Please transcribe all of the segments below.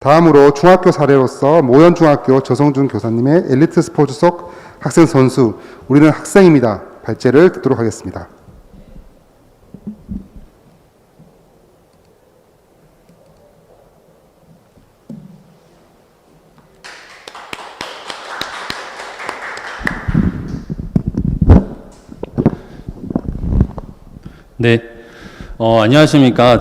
다음으로 중학교 사례로서 모현중학교 조성준 교사님의 엘리트 스포츠 속 학생 선수 우리는 학생입니다. 발제를 듣도록 하겠습니다. 네, 안녕하십니까.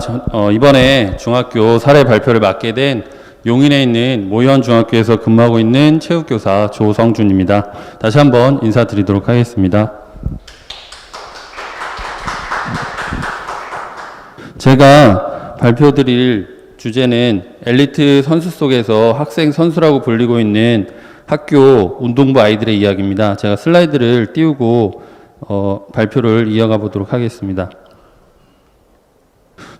이번에 중학교 사례 발표를 맡게 된 용인에 있는 모현중학교에서 근무하고 있는 체육교사 조성준입니다. 다시 한번 인사드리도록 하겠습니다. 제가 발표드릴 주제는 엘리트 선수 속에서 학생 선수라고 불리고 있는 학교 운동부 아이들의 이야기입니다. 제가 슬라이드를 띄우고 발표를 이어가 보도록 하겠습니다.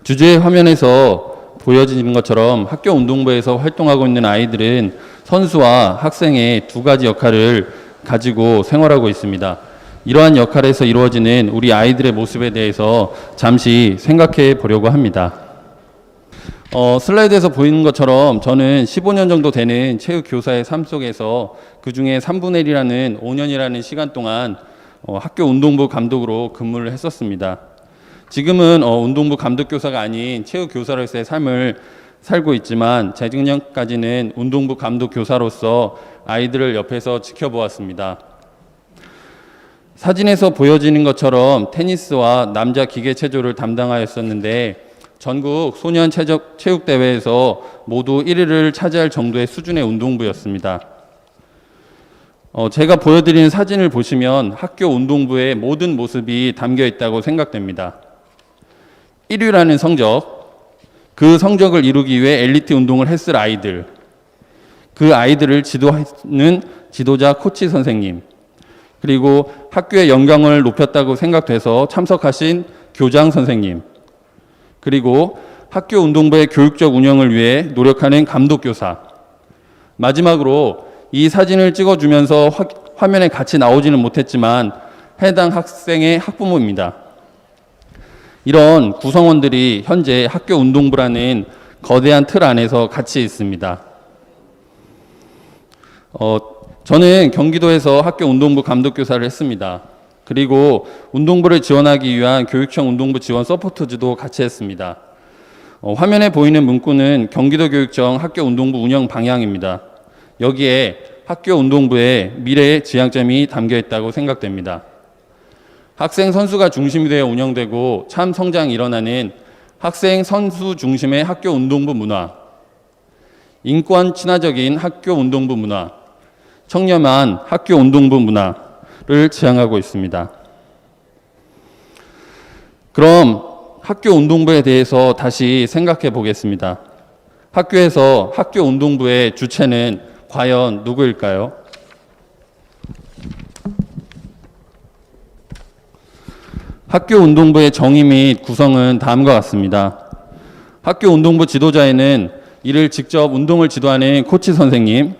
주제 화면에서 보여지는 것처럼 학교 운동부에서 활동하고 있는 아이들은 선수와 학생의 두 가지 역할을 가지고 생활하고 있습니다. 이러한 역할에서 이루어지는 우리 아이들의 모습에 대해서 잠시 생각해 보려고 합니다. 슬라이드에서 보이는 것처럼 저는 15년 정도 되는 체육교사의 삶 속에서 그 중에 3분의 1이라는 5년이라는 시간 동안 학교 운동부 감독으로 근무를 했었습니다. 지금은 운동부 감독교사가 아닌 체육교사로서의 삶을 살고 있지만 재작년까지는 운동부 감독교사로서 아이들을 옆에서 지켜보았습니다. 사진에서 보여지는 것처럼 테니스와 남자 기계체조를 담당하였었는데 전국 소년 체육대회에서 모두 1위를 차지할 정도의 수준의 운동부였습니다. 제가 보여드리는 사진을 보시면 학교 운동부의 모든 모습이 담겨 있다고 생각됩니다. 1위라는 성적, 그 성적을 이루기 위해 엘리트 운동을 했을 아이들, 그 아이들을 지도하는 지도자 코치 선생님, 그리고 학교의 영광을 높였다고 생각돼서 참석하신 교장 선생님, 그리고 학교 운동부의 교육적 운영을 위해 노력하는 감독교사, 마지막으로 이 사진을 찍어주면서 화면에 같이 나오지는 못했지만 해당 학생의 학부모입니다. 이런 구성원들이 현재 학교 운동부라는 거대한 틀 안에서 같이 있습니다. 저는 경기도에서 학교 운동부 감독교사를 했습니다. 그리고 운동부를 지원하기 위한 교육청 운동부 지원 서포트즈도 같이 했습니다. 화면에 보이는 문구는 경기도교육청 학교 운동부 운영 방향입니다. 여기에 학교 운동부의 미래의 지향점이 담겨 있다고 생각됩니다. 학생 선수가 중심이 되어 운영되고 참 성장이 일어나는 학생 선수 중심의 학교 운동부 문화, 인권 친화적인 학교 운동부 문화, 청렴한 학교 운동부 문화를 지향하고 있습니다. 그럼 학교 운동부에 대해서 다시 생각해 보겠습니다. 학교에서 학교 운동부의 주체는 과연 누구일까요? 학교 운동부의 정의 및 구성은 다음과 같습니다. 학교 운동부 지도자에는 이를 직접 운동을 지도하는 코치 선생님,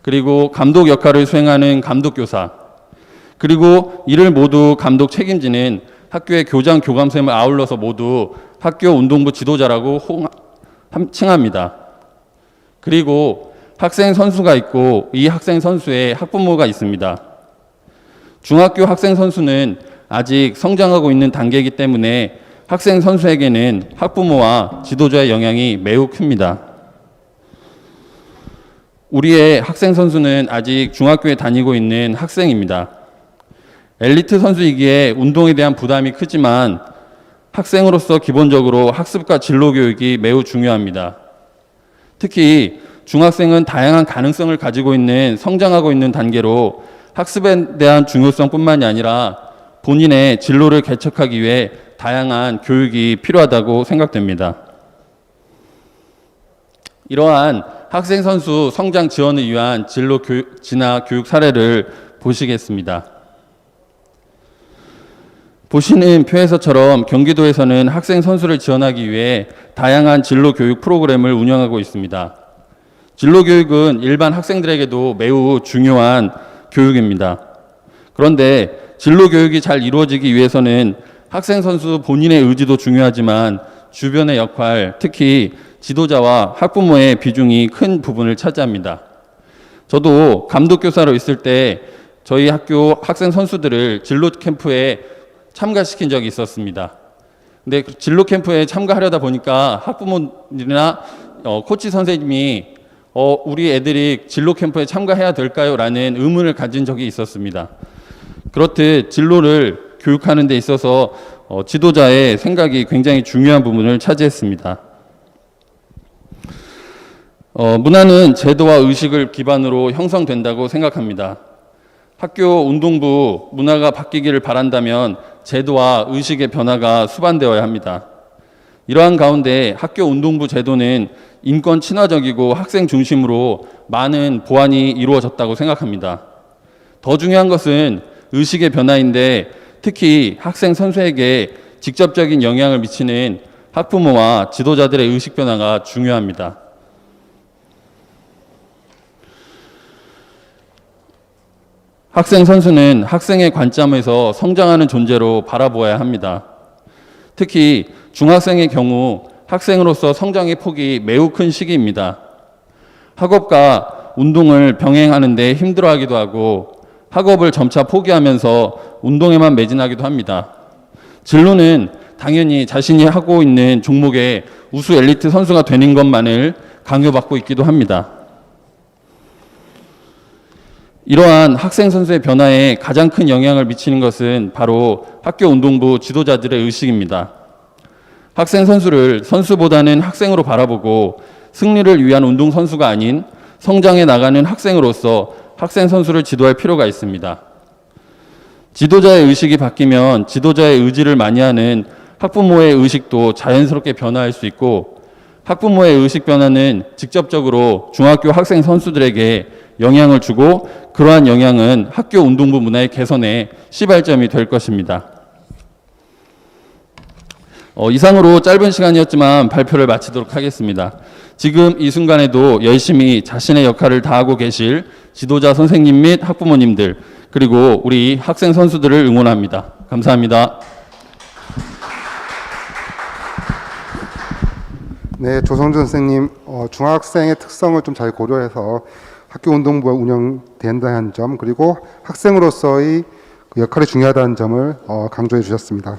그리고 감독 역할을 수행하는 감독교사, 그리고 이를 모두 감독 책임지는 학교의 교장, 교감쌤을 아울러서 모두 학교 운동부 지도자라고 칭합니다. 그리고 학생 선수가 있고 이 학생 선수의 학부모가 있습니다. 중학교 학생 선수는 아직 성장하고 있는 단계이기 때문에 학생 선수에게는 학부모와 지도자의 영향이 매우 큽니다. 우리의 학생 선수는 아직 중학교에 다니고 있는 학생입니다. 엘리트 선수이기에 운동에 대한 부담이 크지만 학생으로서 기본적으로 학습과 진로 교육이 매우 중요합니다. 특히 중학생은 다양한 가능성을 가지고 있는 성장하고 있는 단계로 학습에 대한 중요성뿐만이 아니라 본인의 진로를 개척하기 위해 다양한 교육이 필요하다고 생각됩니다. 이러한 학생 선수 성장 지원을 위한 진로 진화 교육 사례를 보시겠습니다. 보시는 표에서처럼 경기도에서는 학생 선수를 지원하기 위해 다양한 진로 교육 프로그램을 운영하고 있습니다. 진로 교육은 일반 학생들에게도 매우 중요한 교육입니다. 그런데 진로 교육이 잘 이루어지기 위해서는 학생 선수 본인의 의지도 중요하지만 주변의 역할, 특히 지도자와 학부모의 비중이 큰 부분을 차지합니다. 저도 감독교사로 있을 때 저희 학교 학생 선수들을 진로 캠프에 참가시킨 적이 있었습니다. 근데 그 진로 캠프에 참가하려다 보니까 학부모들이나 코치 선생님이 우리 애들이 진로 캠프에 참가해야 될까요? 라는 의문을 가진 적이 있었습니다. 그렇듯 진로를 교육하는 데 있어서 지도자의 생각이 굉장히 중요한 부분을 차지했습니다. 문화는 제도와 의식을 기반으로 형성된다고 생각합니다. 학교 운동부 문화가 바뀌기를 바란다면 제도와 의식의 변화가 수반되어야 합니다. 이러한 가운데 학교 운동부 제도는 인권 친화적이고 학생 중심으로 많은 보완이 이루어졌다고 생각합니다. 더 중요한 것은 의식의 변화인데 특히 학생 선수에게 직접적인 영향을 미치는 학부모와 지도자들의 의식 변화가 중요합니다. 학생 선수는 학생의 관점에서 성장하는 존재로 바라보아야 합니다. 특히 중학생의 경우 학생으로서 성장의 폭이 매우 큰 시기입니다. 학업과 운동을 병행하는 데 힘들어하기도 하고 학업을 점차 포기하면서 운동에만 매진하기도 합니다. 진로는 당연히 자신이 하고 있는 종목의 우수 엘리트 선수가 되는 것만을 강요받고 있기도 합니다. 이러한 학생 선수의 변화에 가장 큰 영향을 미치는 것은 바로 학교 운동부 지도자들의 의식입니다. 학생 선수를 선수보다는 학생으로 바라보고 승리를 위한 운동선수가 아닌 성장해 나가는 학생으로서 학생 선수를 지도할 필요가 있습니다. 지도자의 의식이 바뀌면 지도자의 의지를 많이 하는 학부모의 의식도 자연스럽게 변화할 수 있고 학부모의 의식 변화는 직접적으로 중학교 학생 선수들에게 영향을 주고 그러한 영향은 학교 운동부 문화의 개선에 시발점이 될 것입니다. 이상으로 짧은 시간이었지만 발표를 마치도록 하겠습니다. 지금 이 순간에도 열심히 자신의 역할을 다하고 계실 지도자 선생님 및 학부모님들 그리고 우리 학생 선수들을 응원합니다. 감사합니다. 네, 조성준 선생님, 중학생의 특성을 좀 잘 고려해서 학교 운동부가 운영된다는 점 그리고 학생으로서의 그 역할이 중요하다는 점을 강조해 주셨습니다.